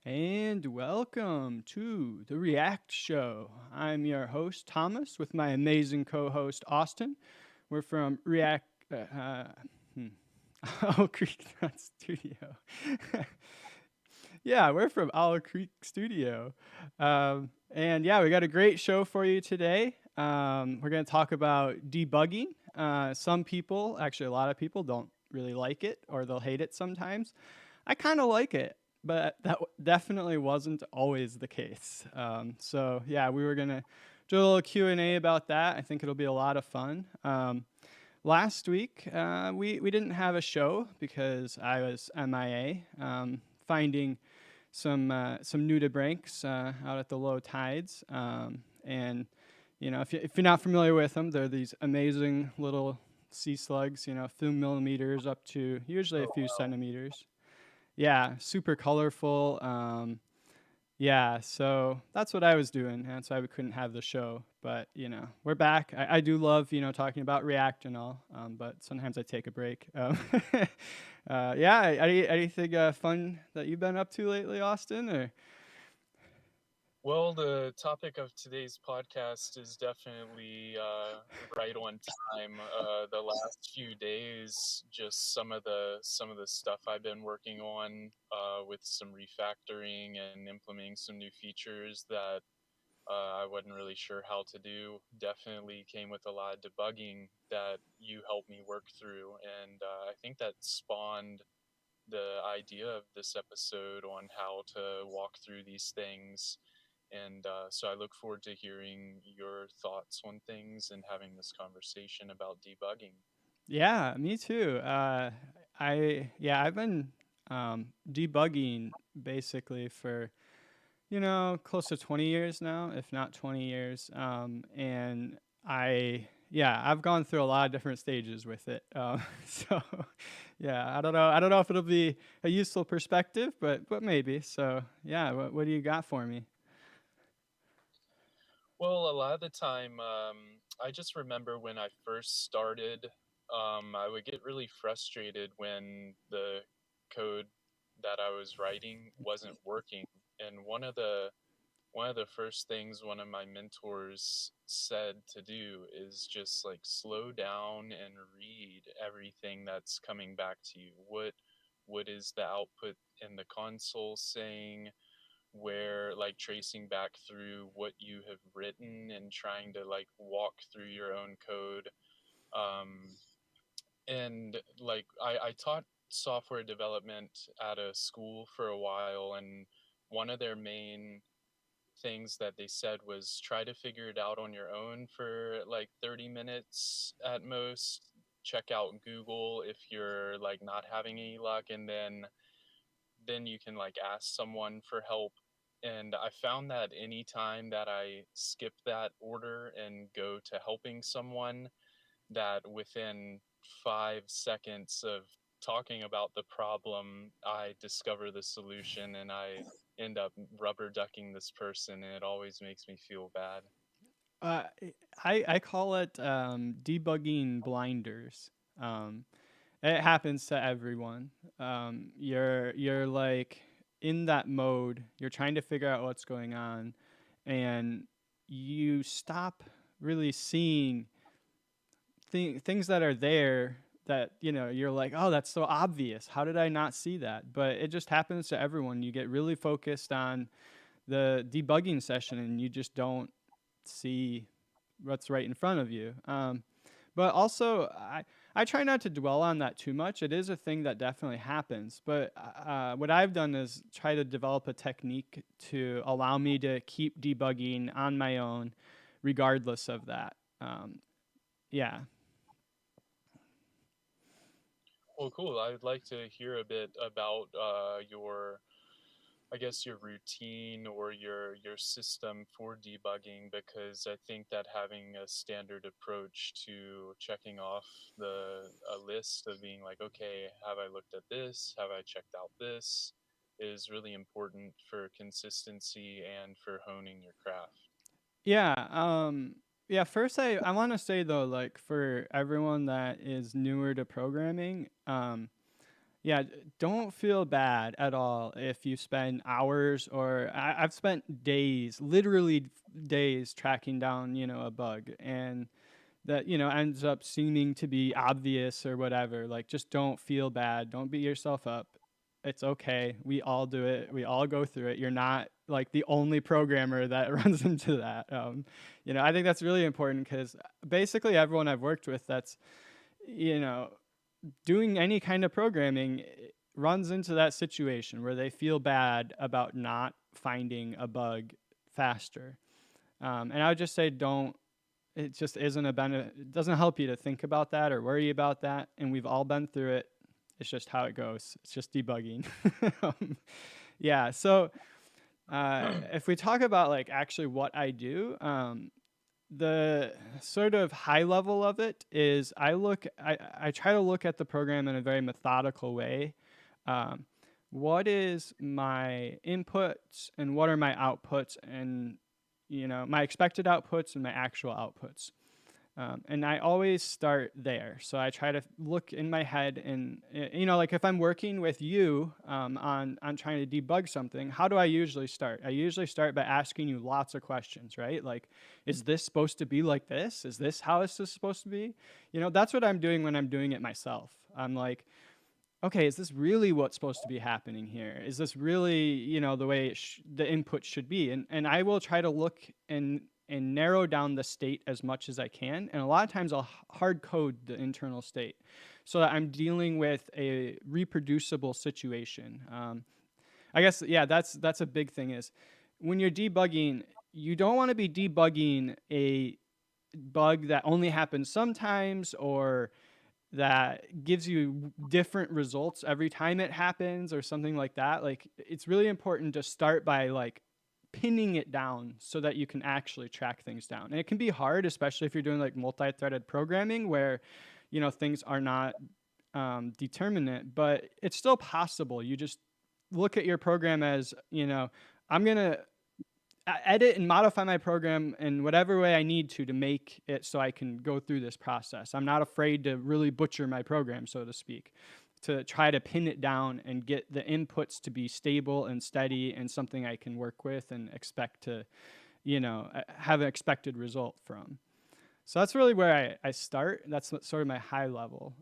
And welcome to the React Show. I'm your host, Thomas, with my amazing co host, Austin. We're from React. Hmm. Owl Creek Studio. Yeah, we're from Owl Creek Studio. And yeah, we got a great show for you today. We're going to talk about debugging. Some people, actually, a lot of people, don't really like it or they'll hate it sometimes. I kind of like it, but definitely wasn't always the case. So yeah, we were gonna do a little Q&A about that. I think it'll be a lot of fun. Last week, we didn't have a show because I was MIA, finding some nudibranchs out at the low tides. And if you're not familiar with them, they're these amazing little sea slugs. A few millimeters up to usually a Oh few wow. centimeters. Yeah, super colorful. Yeah, so that's what I was doing. And so I couldn't have the show. But, we're back. I do love, talking about React and all, but sometimes I take a break. Yeah, anything fun that you've been up to lately, Austin? Or Well, the topic of today's podcast is definitely right on time. The last few days, just some of the stuff I've been working on with some refactoring and implementing some new features that I wasn't really sure how to do. Definitely came with a lot of debugging that you helped me work through, and I think that spawned the idea of this episode on how to walk through these things. And so I look forward to hearing your thoughts on things and having this conversation about debugging. yeah, me too. I've been debugging basically for close to 20 years now, if not 20 years. And I've gone through a lot of different stages with it. So, yeah, I don't know. I don't know if it'll be a useful perspective, but maybe. So, yeah, what do you got for me? Well, a lot of the time, I just remember when I first started, I would get really frustrated when the code that I was writing wasn't working. And one of the first things one of my mentors said to do is just like slow down and read everything that's coming back to you. What is the output in the console saying? Where like tracing back through what you have written and trying to like walk through your own code. Um, and like I taught software development at a school for a while, and one of their main things that they said was try to figure it out on your own for like 30 minutes at most. Check out Google if you're like not having any luck, and then you can like ask someone for help. And I found that anytime that I skip that order and go to helping someone, that within 5 seconds of talking about the problem, I discover the solution and I end up rubber ducking this person, and it always makes me feel bad. Uh, I call it debugging blinders. Um, It happens to everyone. You're like in that mode. You're trying to figure out what's going on, and you stop really seeing things that are there that you're like, oh, that's so obvious. How did I not see that? But it just happens to everyone. You get really focused on the debugging session, and you just don't see what's right in front of you. But also, I try not to dwell on that too much. It is a thing that definitely happens. But what I've done is try to develop a technique to allow me to keep debugging on my own, regardless of that. Yeah. Well, cool. I'd like to hear a bit about your, I guess, your routine or your system for debugging, because I think that having a standard approach to checking off the a list of being like, okay, have I looked at this? Have I checked out this? Is really important for consistency and for honing your craft. Yeah. Yeah. First, I want to say though, like for everyone that is newer to programming, Yeah, don't feel bad at all if you spend hours or I've spent days, literally days tracking down, a bug and that, ends up seeming to be obvious or whatever. Like just don't feel bad. Don't beat yourself up. It's okay. We all do it. We all go through it. You're not like the only programmer that runs into that. I think that's really important because basically everyone I've worked with that's, you know, doing any kind of programming runs into that situation where they feel bad about not finding a bug faster. And I would just say don't. It just isn't a benefit. It doesn't help you to think about that or worry about that. And we've all been through it. It's just how it goes. It's just debugging. Yeah. So if we talk about like actually what I do, the sort of high level of it is I try to look at the program in a very methodical way. um, what is my inputs and what are my outputs, and my expected outputs and my actual outputs. And I always start there. So I try to look in my head and, like if I'm working with you on trying to debug something, how do I usually start? I usually start by asking you lots of questions, right? Like, is this supposed to be like this? Is this how this is supposed to be? That's what I'm doing when I'm doing it myself. I'm like, okay, is this really what's supposed to be happening here? Is this really, the way the input should be? And I will try to look and narrow down the state as much as I can. And a lot of times I'll hard code the internal state so that I'm dealing with a reproducible situation. I guess, yeah, that's a big thing is when you're debugging, you don't want to be debugging a bug that only happens sometimes or that gives you different results every time it happens or something like that. Like it's really important to start by like pinning it down so that you can actually track things down. And it can be hard, especially if you're doing like multi-threaded programming where, things are not determinate, but it's still possible. You just look at your program as, I'm going to edit and modify my program in whatever way I need to make it so I can go through this process. I'm not afraid to really butcher my program, so to speak, to try to pin it down and get the inputs to be stable and steady and something I can work with and expect to, have an expected result from. So that's really where I start. That's sort of my high level.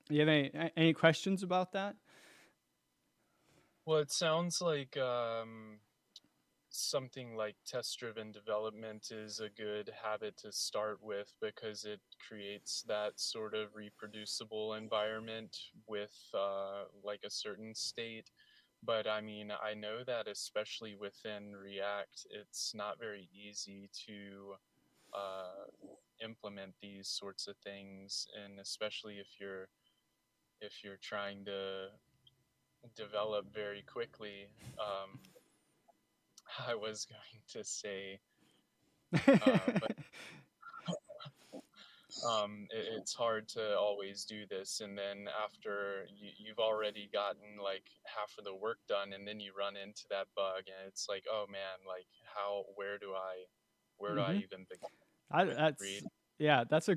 You have any questions about that? Well, it sounds like something like test-driven development is a good habit to start with because it creates that sort of reproducible environment with like a certain state. But I mean, I know that especially within React, it's not very easy to implement these sorts of things, and especially if you're trying to develop very quickly. I was going to say, but it's hard to always do this, and then after you've already gotten like half of the work done, and then you run into that bug, and it's like, oh man, like how where do I Mm-hmm. even begin with That's creating? yeah, that's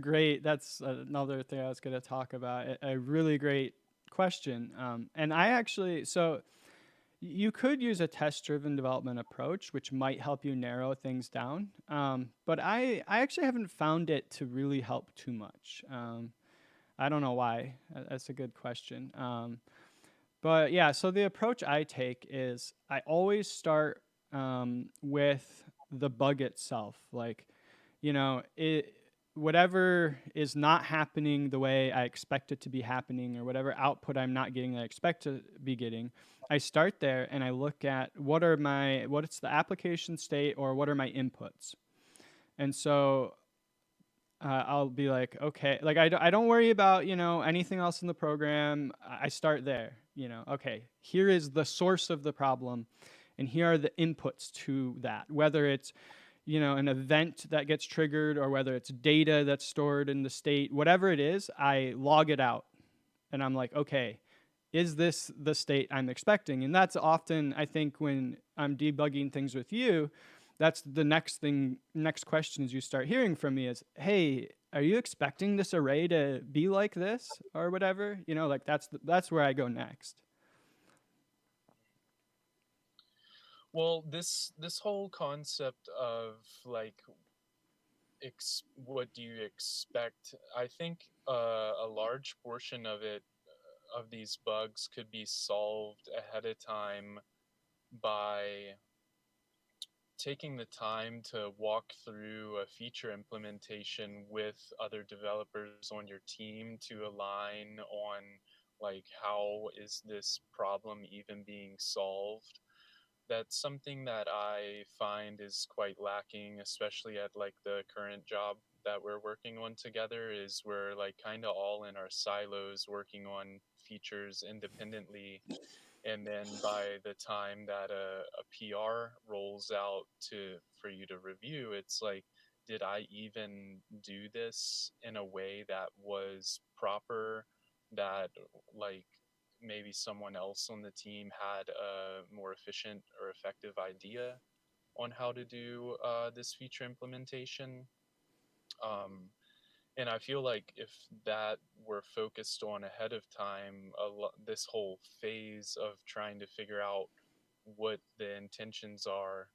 another thing I was going to talk about. A really great question. And I actually, so you could use a test-driven development approach, which might help you narrow things down. But I actually haven't found it to really help too much. I don't know why. That's a good question. But yeah, so the approach I take is I always start with the bug itself. Like, it whatever is not happening the way I expect it to be happening, or whatever output I'm not getting that I expect to be getting. I start there and I look at what's the application state or what are my inputs. And so I'll be like, okay, like I don't worry about, anything else in the program. I start there, okay, here is the source of the problem and here are the inputs to that, whether it's, an event that gets triggered or whether it's data that's stored in the state, whatever it is, I log it out. And I'm like, okay, is this the state I'm expecting? And that's often, I think, when I'm debugging things with you, that's the next question is you start hearing from me is, hey, are you expecting this array to be like this or whatever? You know, like that's where I go next. Well, this whole concept of like what do you expect? I think a large portion of it of these bugs could be solved ahead of time by taking the time to walk through a feature implementation with other developers on your team to align on like how is this problem even being solved. That's something that I find is quite lacking, especially at like the current job that we're working on together, is we're like kind of all in our silos working on features independently, and then by the time that a PR rolls out to for you to review, it's like, did I even do this in a way that was proper, that like maybe someone else on the team had a more efficient or effective idea on how to do this feature implementation. um, and I feel like if that were focused on ahead of time, this whole phase of trying to figure out what the intentions are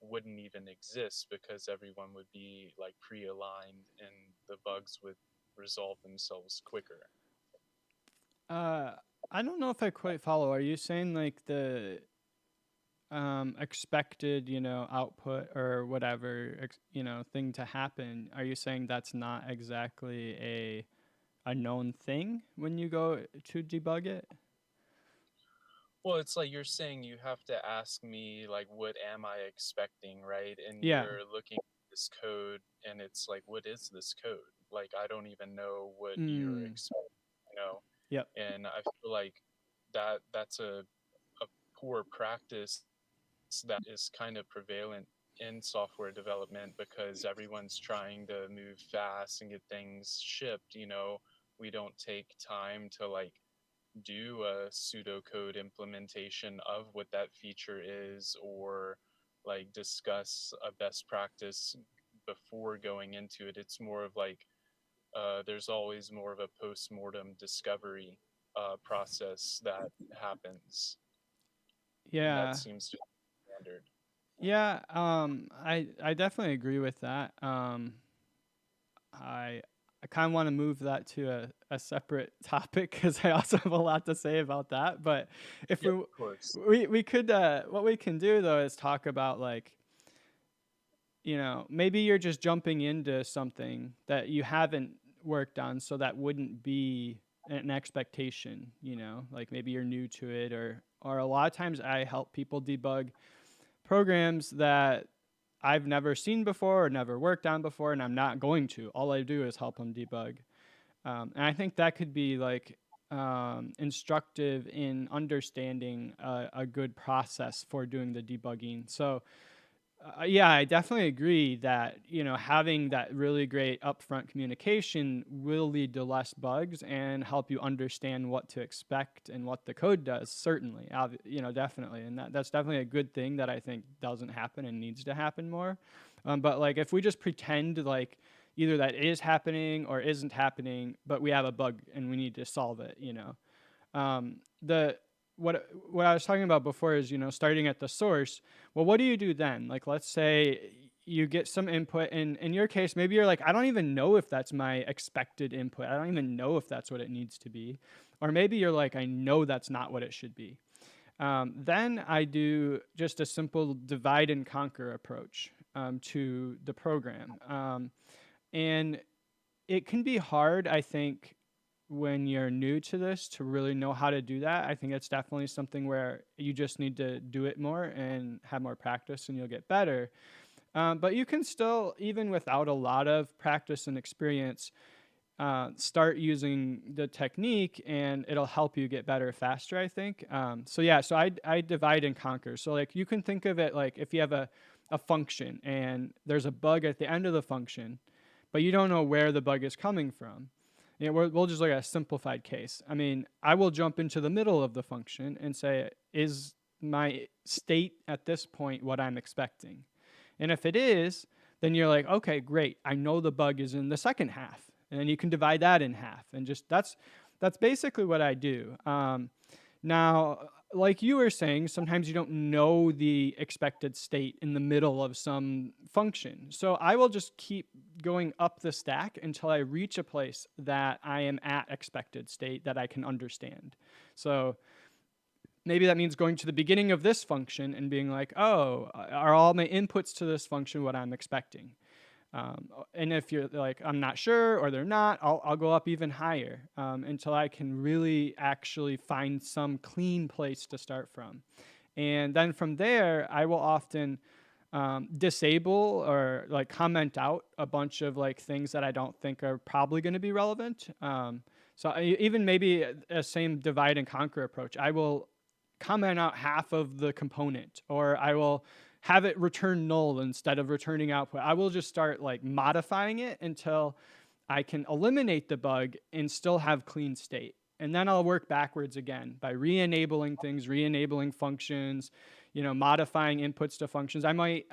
wouldn't even exist, because everyone would be like pre-aligned and the bugs would resolve themselves quicker. Uh, I don't know if I quite follow. Are you saying like the expected, you know, output or whatever, you know, thing to happen? Are you saying that's not exactly a known thing when you go to debug it? Well, it's like you're saying you have to ask me like what am I expecting, right? And Yeah. you're looking at this code and it's like, what is this code? Like I don't even know what you're Mm. expecting. Yep. And I feel like that's a poor practice that is kind of prevalent in software development, because everyone's trying to move fast and get things shipped. We don't take time to like do a pseudocode implementation of what that feature is, or like discuss a best practice before going into it. It's more of like there's always more of a post-mortem discovery process that happens, and that Yeah. seems to be standard. Yeah, I definitely agree with that. I I kind of want to move that to a separate topic because I also have a lot to say about that. But if Yeah, of course. we could what we can do though is talk about like, you know, maybe you're just jumping into something that you haven't worked on, so that wouldn't be an expectation. You know, like maybe you're new to it, or a lot of times I help people debug programs that I've never seen before or never worked on before, and I'm not going to. All I do is help them debug. And I think that could be like instructive in understanding a good process for doing the debugging. So, yeah, I definitely agree that, you know, having that really great upfront communication will lead to less bugs and help you understand what to expect and what the code does. Certainly, you know, definitely, and that's definitely a good thing that I think doesn't happen and needs to happen more. But like, if we just pretend like either that is happening or isn't happening, but we have a bug and we need to solve it, you know, the what I was talking about before is, you know, starting at the source. Well, what do you do then? Like, let's say you get some input, and in your case, maybe you're like, I don't even know if that's my expected input. I don't even know if that's what it needs to be. Or maybe you're like, I know that's not what it should be. Then I do just a simple divide and conquer approach to the program. And it can be hard, I think, when you're new to this to really know how to do that. I think it's definitely something where you just need to do it more and have more practice and you'll get better. But you can still, even without a lot of practice and experience, start using the technique and it'll help you get better faster, I think. So, yeah, so I divide and conquer. So, like, you can think of it like if you have a function and there's a bug at the end of the function, but you don't know where the bug is coming from. You know, we'll just look at a simplified case. I mean, I will jump into the middle of the function and say, is my state at this point what I'm expecting? And if it is, then you're like, okay, great, I know the bug is in the second half, and then you can divide that in half, and just that's basically what I do. Now, like you were saying, sometimes you don't know the expected state in the middle of some function. So I will just keep going up the stack until I reach a place that I am at expected state that I can understand. So maybe that means going to the beginning of this function and being like, oh, are all my inputs to this function what I'm expecting? And if you're like, I'm not sure, or they're not, I'll go up even higher until I can really actually find some clean place to start from. And then from there, I will often disable or like comment out a bunch of like things that I don't think are probably going to be relevant. Even maybe a same divide and conquer approach, I will comment out half of the component, or I will have it return null instead of returning output. I will just start like modifying it until I can eliminate the bug and still have clean state. And then I'll work backwards again by re-enabling things, re-enabling functions, modifying inputs to functions. I might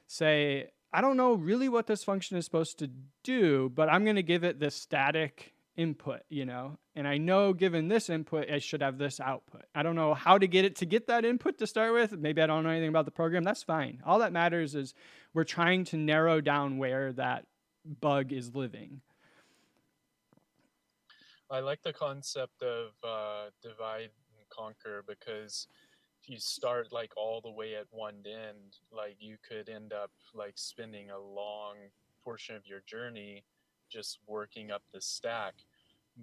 say, I don't know really what this function is supposed to do, but I'm going to give it this static input, and I know given this input, I should have this output. I don't know how to get it to get that input to start with. Maybe I don't know anything about the program. That's fine. All that matters is we're trying to narrow down where that bug is living. I like the concept of divide and conquer, because if you start like all the way at one end, like you could end up like spending a long portion of your journey just working up the stack.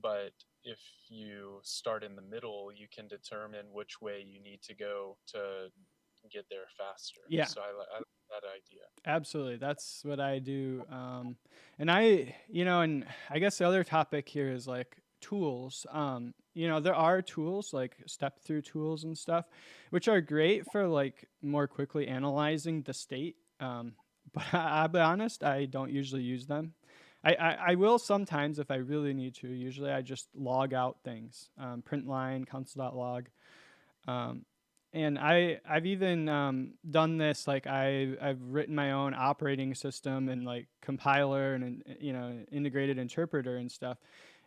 But if you start in the middle, you can determine which way you need to go to get there faster. Yeah, So I like that idea. absolutely. That's what I do. And and I guess the other topic here is like tools. There are tools like step through tools and stuff, which are great for like more quickly analyzing the state. But I'll be honest, I don't usually use them. I will sometimes if I really need to. Usually I just log out things, print line, console.log. Um, and I've even done this, like I've written my own operating system and like compiler and integrated interpreter and stuff,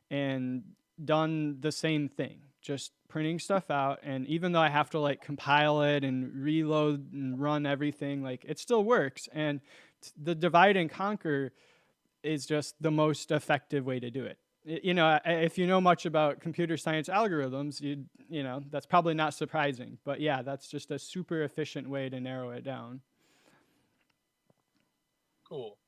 and done the same thing, just printing stuff out. And even though I have to like compile it and reload and run everything, like it still works. And the divide and conquer is just the most effective way to do it. If you know much about computer science algorithms, that's probably not surprising. But yeah, that's just a super efficient way to narrow it down. Cool.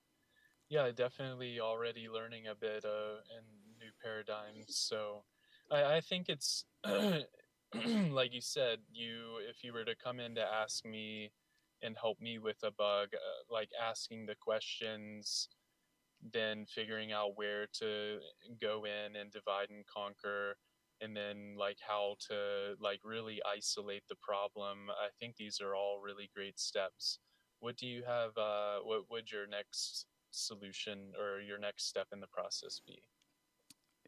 Yeah, definitely already learning a bit in new paradigms. So I think it's like you said, if you were to come in to ask me and help me with a bug, like asking the questions, then figuring out where to go in and divide and conquer, and then like how to like really isolate the problem. I think these are all really great steps. What do you have, what would your next solution or your next step in the process be?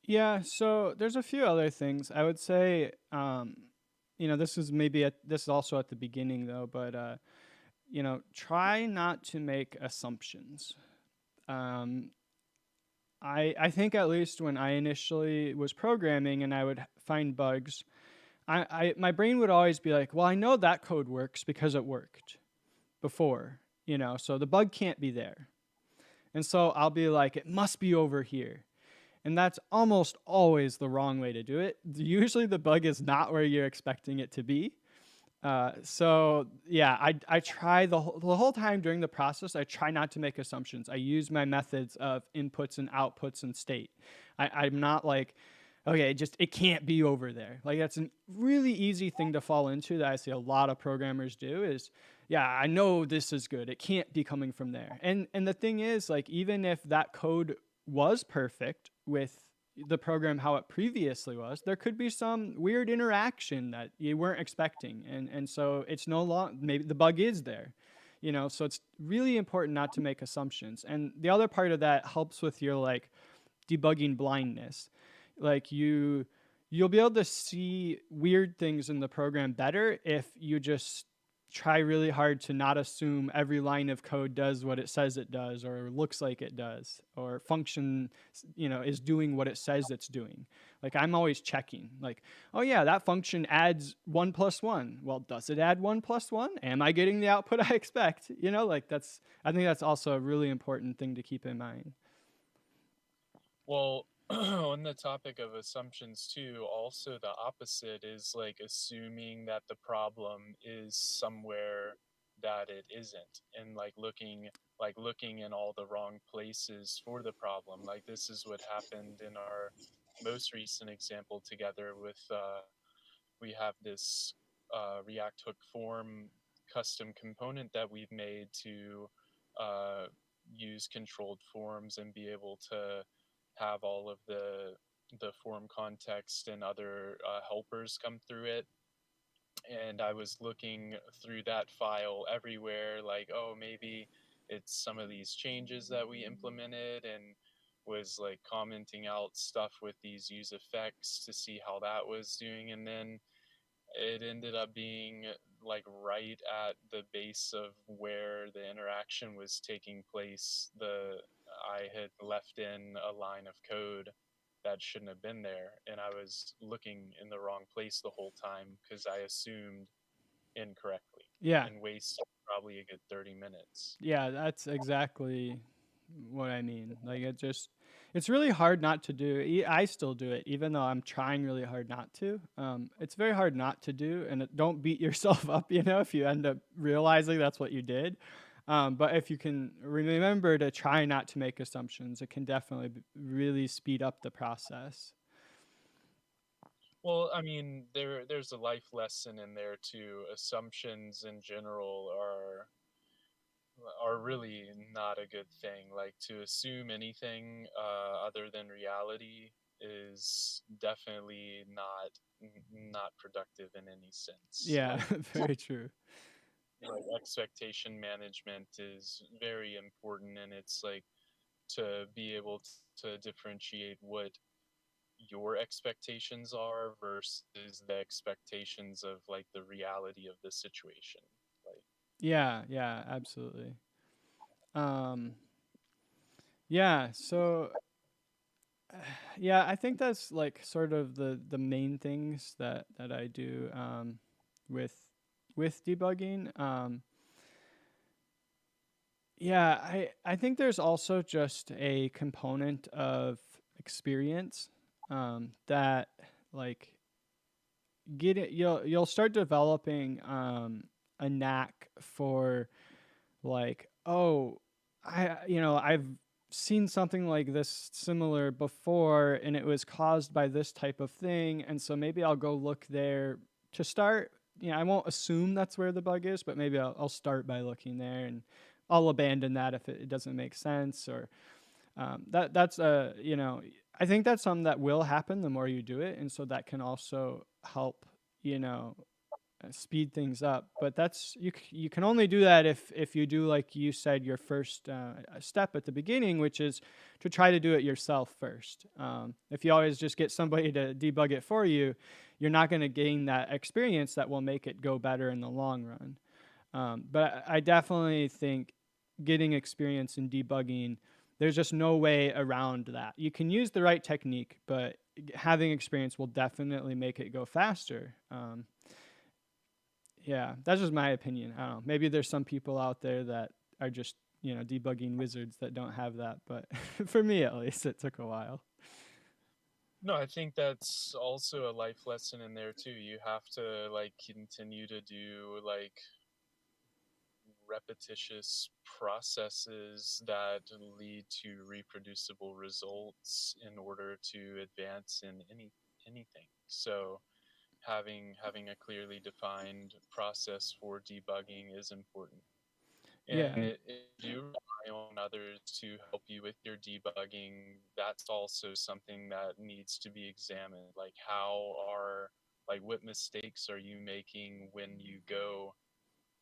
Yeah, so there's a few other things I would say. This is also at the beginning though, but try not to make assumptions. Um, I think at least when I initially was programming and I would find bugs, my brain would always be like, well, I know that code works because it worked before, so the bug can't be there. And so I'll be like, it must be over here. And that's almost always the wrong way to do it. Usually the bug is not where you're expecting it to be. So yeah, I try the whole time during the process, I try not to make assumptions. I use my methods of inputs and outputs and state. I'm not like, okay, it can't be over there. Like that's a really easy thing to fall into that I see a lot of programmers do is, yeah, I know this is good. It can't be coming from there. And the thing is, like, even if that code was perfect with the program how it previously was, there could be some weird interaction that you weren't expecting, and so it's no long maybe the bug is there, so it's really important not to make assumptions. And the other part of that helps with your like debugging blindness, like you'll be able to see weird things in the program better if you just try really hard to not assume every line of code does what it says it does or looks like it does or function, is doing what it says it's doing. Like I'm always checking like, oh yeah, that function adds 1 plus 1. Well, does it add 1 plus 1? Am I getting the output I expect? Like I think that's also a really important thing to keep in mind. Well, on the topic of assumptions too, also the opposite is like assuming that the problem is somewhere that it isn't, and like looking in all the wrong places for the problem. Like this is what happened in our most recent example together with we have this React hook form custom component that we've made to uh, use controlled forms and be able to have all of the form context and other helpers come through it. And I was looking through that file everywhere, like, oh, maybe it's some of these changes that we implemented, and was like commenting out stuff with these use effects to see how that was doing. And then it ended up being like right at the base of where the interaction was taking place. The I had left in a line of code that shouldn't have been there, and I was looking in the wrong place the whole time because I assumed incorrectly Yeah. and wasted probably a good 30 minutes. Yeah, that's exactly what I mean. Like it's really hard not to do. I still do it, even though I'm trying really hard not to. It's very hard not to do, and don't beat yourself up, if you end up realizing that's what you did. But if you can remember to try not to make assumptions, it can definitely really speed up the process. Well, I mean, there's a life lesson in there too. Assumptions in general are really not a good thing. Like to assume anything other than reality is definitely not productive in any sense. Yeah, very true. Like expectation management is very important, and it's like to be able to differentiate what your expectations are versus the expectations of like the reality of the situation. Like Yeah, yeah, absolutely. Um, yeah, so yeah, I think that's like sort of the main things that I do with debugging. Yeah, I think there's also just a component of experience that like you'll start developing a knack for like, oh, I've seen something like this similar before and it was caused by this type of thing, and so maybe I'll go look there to start. I won't assume that's where the bug is, but maybe I'll start by looking there, and I'll abandon that if it doesn't make sense. Or that's I think that's something that will happen the more you do it, and so that can also help you know speed things up. But you can only do that if you do, like you said, your first step at the beginning, which is to try to do it yourself first. If you always just get somebody to debug it for you, you're not going to gain that experience that will make it go better in the long run. But I definitely think getting experience in debugging, there's just no way around that. You can use the right technique, but having experience will definitely make it go faster. Yeah, that's just my opinion. I don't know. Maybe there's some people out there that are just, debugging wizards that don't have that. But for me, at least, it took a while. no, I think that's also a life lesson in there too. You have to like continue to do like repetitious processes that lead to reproducible results in order to advance in anything. So having a clearly defined process for debugging is important. Yeah. And if you do rely on others to help you with your debugging, that's also something that needs to be examined. Like what mistakes are you making when you go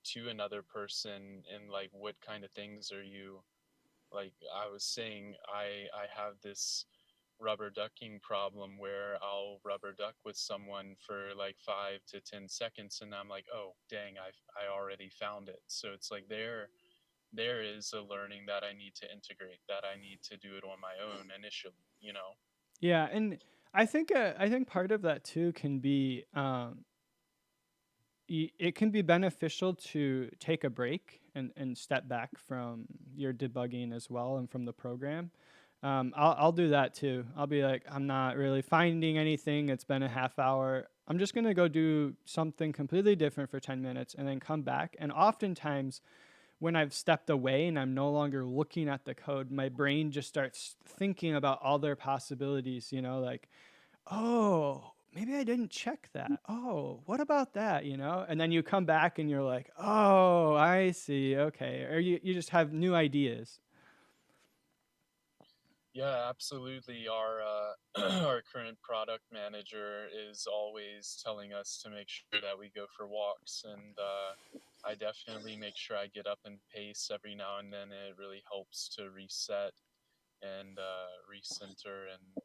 to another person, and like what kind of things are you, like I was saying, I have this rubber ducking problem where I'll rubber duck with someone for like 5 to 10 seconds, and I'm like, oh dang, I already found it. So it's like there is a learning that I need to integrate, that I need to do it on my own initially, you know? Yeah, and I think part of that too can be it can be beneficial to take a break and step back from your debugging as well and from the program. I'll do that too. I'll be like, I'm not really finding anything. It's been a half hour. I'm just gonna go do something completely different for 10 minutes and then come back. And oftentimes, when I've stepped away and I'm no longer looking at the code, my brain just starts thinking about all their possibilities. You know, like, oh, maybe I didn't check that. Oh, what about that? You know? And then you come back and you're like, oh, I see. Okay. Or you just have new ideas. Yeah, absolutely. Our our current product manager is always telling us to make sure that we go for walks, and I definitely make sure I get up and pace every now and then. It really helps to reset and recenter and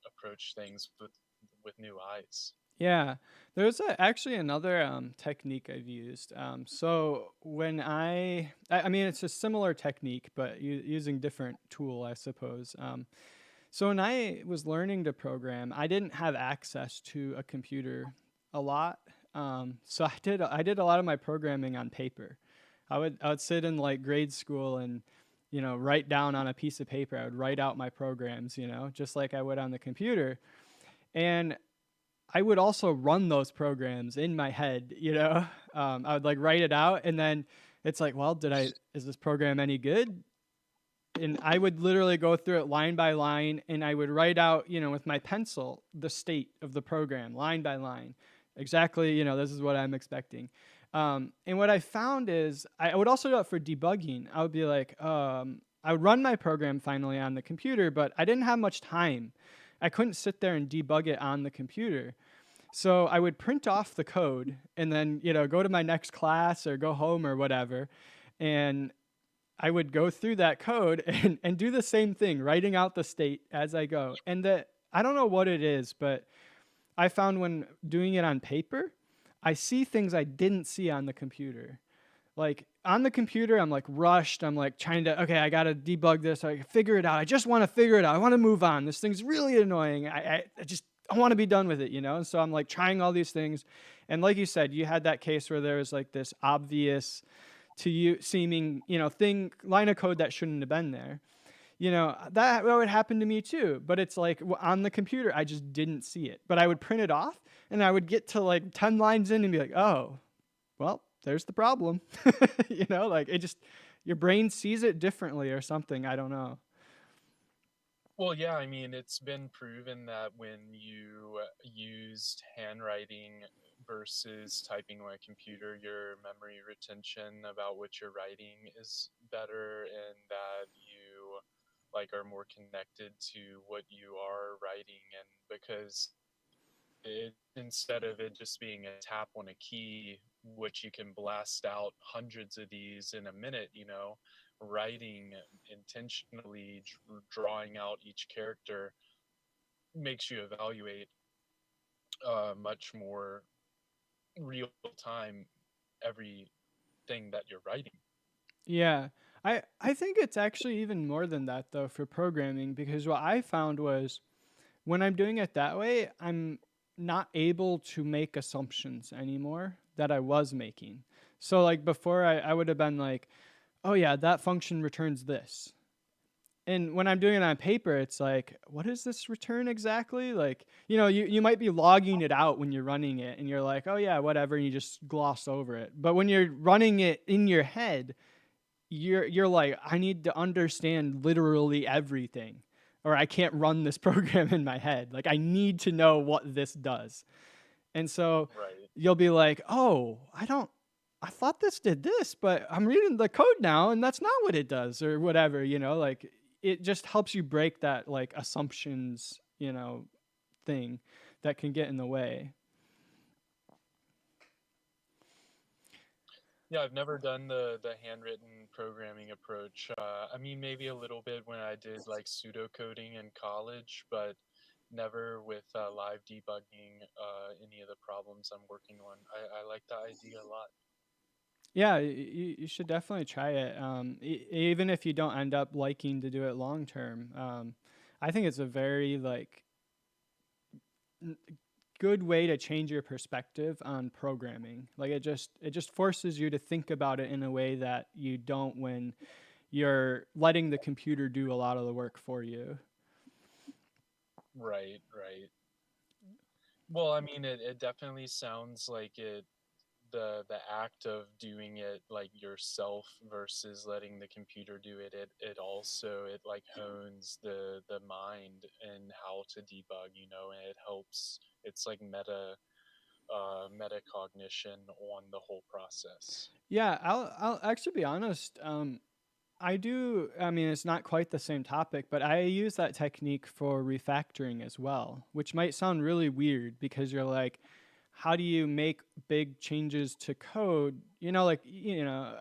approach things with new eyes. Yeah, there's actually another technique I've used. So when I mean, it's a similar technique, but using different tool, I suppose. So when I was learning to program, I didn't have access to a computer a lot. So I did a lot of my programming on paper. I would sit in like grade school and write down on a piece of paper. I would write out my programs, just like I would on the computer. And I would also run those programs in my head, I would like write it out and then it's like, well, is this program any good? And I would literally go through it line by line and I would write out, with my pencil, the state of the program line by line. Exactly, this is what I'm expecting. And what I found is I would also do it for debugging. I would be like, I would run my program finally on the computer, but I didn't have much time. I couldn't sit there and debug it on the computer. So I would print off the code and then, go to my next class or go home or whatever. And I would go through that code and do the same thing, writing out the state as I go. And that I don't know what it is, but I found when doing it on paper, I see things I didn't see on the computer. Like on the computer, I'm like rushed. I'm like trying to, okay, I got to debug this. I figure it out. I just want to figure it out. I want to move on. This thing's really annoying. I want to be done with it, And so I'm like trying all these things. And like you said, you had that case where there was like this obvious to you seeming, line of code that shouldn't have been there. That would happen to me too. But it's like on the computer, I just didn't see it. But I would print it off and I would get to like 10 lines in and be like, oh, well, there's the problem. Like it just, your brain sees it differently or something. I don't know. Well, yeah, I mean, it's been proven that when you used handwriting versus typing on a computer, your memory retention about what you're writing is better, and that you like are more connected to what you are writing. And because instead of it just being a tap on a key, which you can blast out hundreds of these in a minute, writing intentionally, drawing out each character makes you evaluate much more real time everything that you're writing. Yeah. I think it's actually even more than that though for programming because what I found was when I'm doing it that way, I'm not able to make assumptions anymore that I was making. So like before I would have been like, oh yeah, that function returns this. And when I'm doing it on paper, it's like, what does this return exactly? Like, you might be logging it out when you're running it and you're like, oh yeah, whatever, and you just gloss over it. But when you're running it in your head, you're like, I need to understand literally everything, or I can't run this program in my head. Like I need to know what this does. And so Right. you'll be like, oh, I thought this did this, but I'm reading the code now and that's not what it does, or whatever, like it just helps you break that like assumptions, thing that can get in the way. Yeah, I've never done the handwritten programming approach. I mean, maybe a little bit when I did like pseudocoding in college, but never with live debugging any of the problems I'm working on. I like the idea a lot. Yeah, you should definitely try it. Even if you don't end up liking to do it long term, I think it's a very like n- good way to change your perspective on programming. Like it just forces you to think about it in a way that you don't when you're letting the computer do a lot of the work for you. Right, right. Well, I mean, it definitely sounds like the act of doing it like yourself versus letting the computer do it, it also it like hones the mind and how to debug, you know, and it helps. It's like metacognition on the whole process. Yeah, I'll actually be honest. I do. I mean, it's not quite the same topic, but I use that technique for refactoring as well, which might sound really weird because you're like, how do you make big changes to code? Like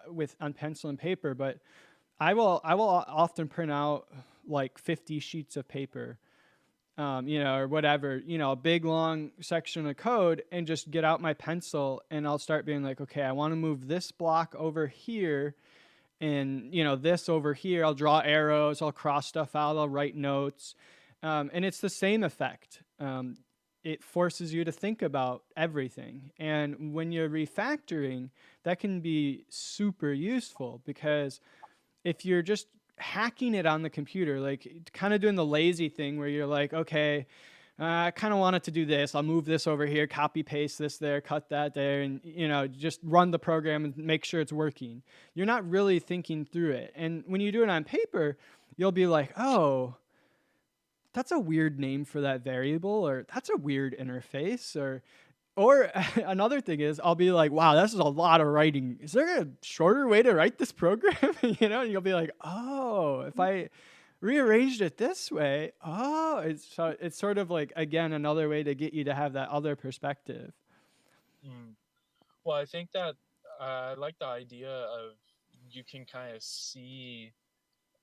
with on pencil and paper. But I will often print out like 50 sheets of paper, or whatever, a big long section of code, and just get out my pencil and I'll start being like, okay, I want to move this block over here and this over here. I'll draw arrows, I'll cross stuff out, I'll write notes, and it's the same effect. It forces you to think about everything, and when you're refactoring, that can be super useful because if you're just hacking it on the computer, like kind of doing the lazy thing where you're like, okay, I kind of want it to do this. I'll move this over here, copy paste this there, cut that there, and just run the program and make sure it's working. You're not really thinking through it. And when you do it on paper, you'll be like, oh, that's a weird name for that variable, or that's a weird interface, or another thing is I'll be like, wow, this is a lot of writing. Is there a shorter way to write this program? And you'll be like, oh, if I rearranged it this way, oh, it's sort of like again another way to get you to have that other perspective. Mm. Well, I think that I like the idea of you can kind of see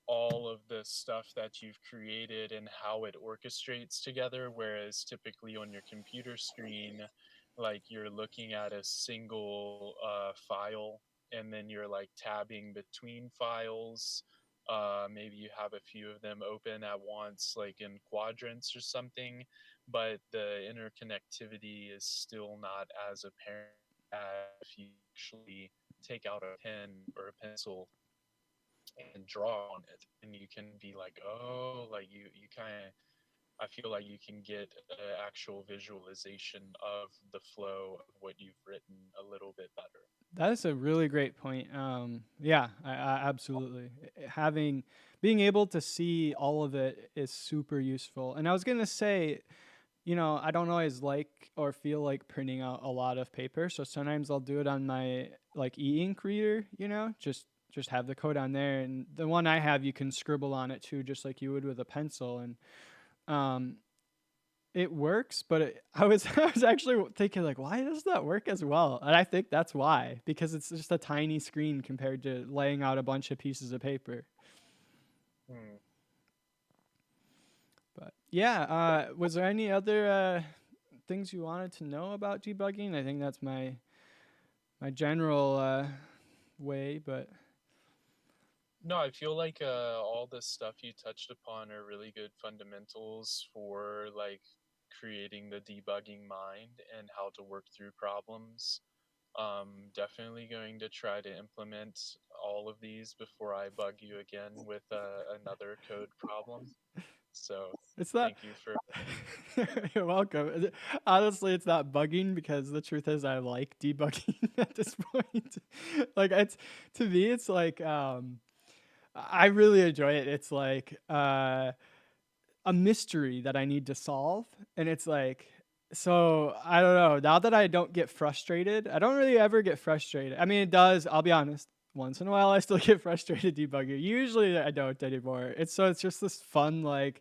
all of the stuff that you've created and how it orchestrates together, whereas typically on your computer screen, like you're looking at a single file and then you're like tabbing between files. Maybe you have a few of them open at once, like in quadrants or something, but the interconnectivity is still not as apparent as if you actually take out a pen or a pencil and draw on it, and you can be like, oh, like you kind of, I feel like you can get an actual visualization of the flow of what you've written a little bit better. That is a really great point. Yeah, I absolutely having being able to see all of it is super useful. And I was gonna say, I don't always like or feel like printing out a lot of paper, so sometimes I'll do it on my like e-ink reader, just have the code on there, and the one I have you can scribble on it too, just like you would with a pencil, and um, it works. But I was I was actually thinking like, why does that work as well? And I think that's why, because it's just a tiny screen compared to laying out a bunch of pieces of paper. Hmm. But yeah, was there any other things you wanted to know about debugging? I think that's my general way, but No, I feel like all the stuff you touched upon are really good fundamentals for like creating the debugging mind and how to work through problems. Definitely going to try to implement all of these before I bug you again with another code problem. So it's not. thank you for. You're welcome. Honestly, it's not bugging because the truth is I like debugging at this point. Like it's to me, it's like I really enjoy it. It's like a mystery that I need to solve. And it's like, so I don't know. Now that I don't get frustrated, I don't really ever get frustrated. I mean, it does, I'll be honest. Once in a while, I still get frustrated debugging. Usually, I don't anymore. It's just this fun, like,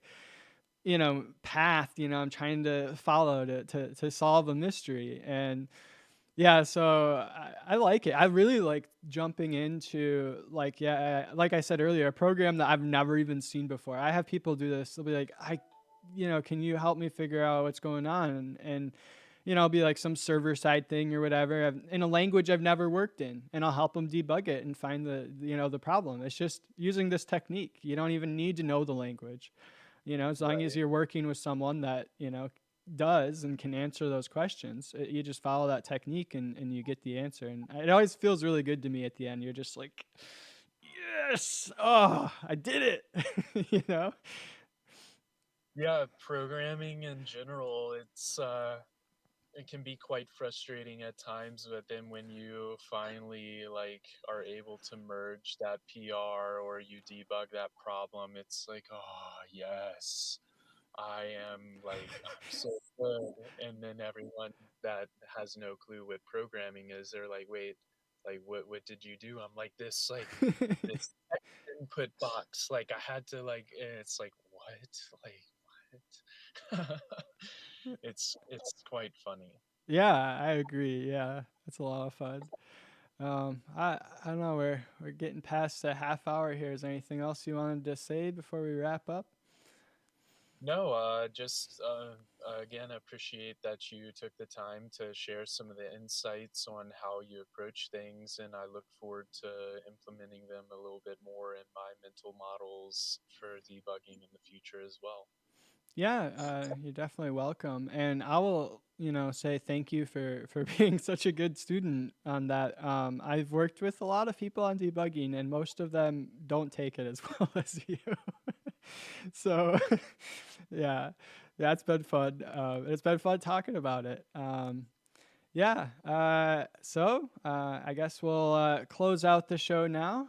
path, I'm trying to follow to solve a mystery. And Yeah, so I like it. I really like jumping into like yeah, like I said earlier, a program that I've never even seen before. I have people do this. They'll be like, can you help me figure out what's going on? And it'll be like some server side thing or whatever in a language I've never worked in, and I'll help them debug it and find the problem. It's just using this technique. You don't even need to know the language. As long as Right. you're working with someone that does and can answer those questions, you just follow that technique and you get the answer. And it always feels really good to me at the end. You're just like, yes, oh, I did it. Yeah, programming in general, it can be quite frustrating at times, but then when you finally like are able to merge that PR or you debug that problem, it's like, oh yes, I am like I'm so good. And then everyone that has no clue what programming is, they're like, wait, like what did you do? I'm like this text input box. Like I had to like and it's like what? Like what? It's quite funny. Yeah, I agree. Yeah, that's a lot of fun. I don't know. We're getting past a half hour here. Is there anything else you wanted to say before we wrap up? No, just again, appreciate that you took the time to share some of the insights on how you approach things, and I look forward to implementing them a little bit more in my mental models for debugging in the future as well. Yeah, you're definitely welcome, and I will, say thank you for being such a good student on that. I've worked with a lot of people on debugging, and most of them don't take it as well as you. So, yeah, that's been fun. It's been fun talking about it. Yeah. I guess we'll close out the show now.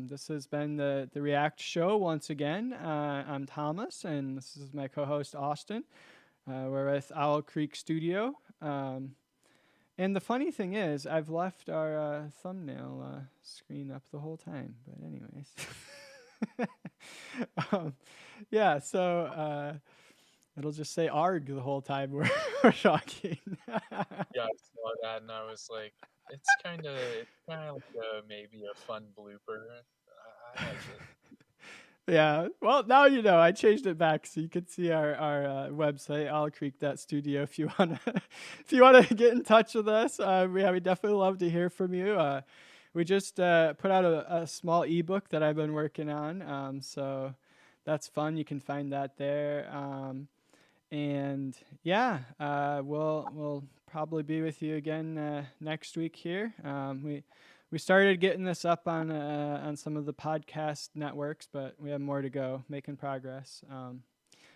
This has been the React Show once again. I'm Thomas, and this is my co-host Austin. We're with Owl Creek Studio. And the funny thing is, I've left our thumbnail screen up the whole time. But anyways, um, yeah. It'll just say "arg" the whole time we're talking. Yeah, I saw that and I was like, it's kind of like maybe a fun blooper. I like it. Yeah. Well, now you know. I changed it back so you can see our website, owlcreek.studio. If you wanna, if you wanna get in touch with us, we definitely love to hear from you. We just put out a small ebook that I've been working on. So that's fun. You can find that there. And yeah, we'll probably be with you again next week here. We started getting this up on some of the podcast networks, but we have more to go, making progress.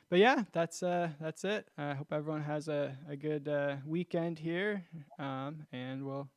But yeah, that's it. I hope everyone has a good weekend here, and we'll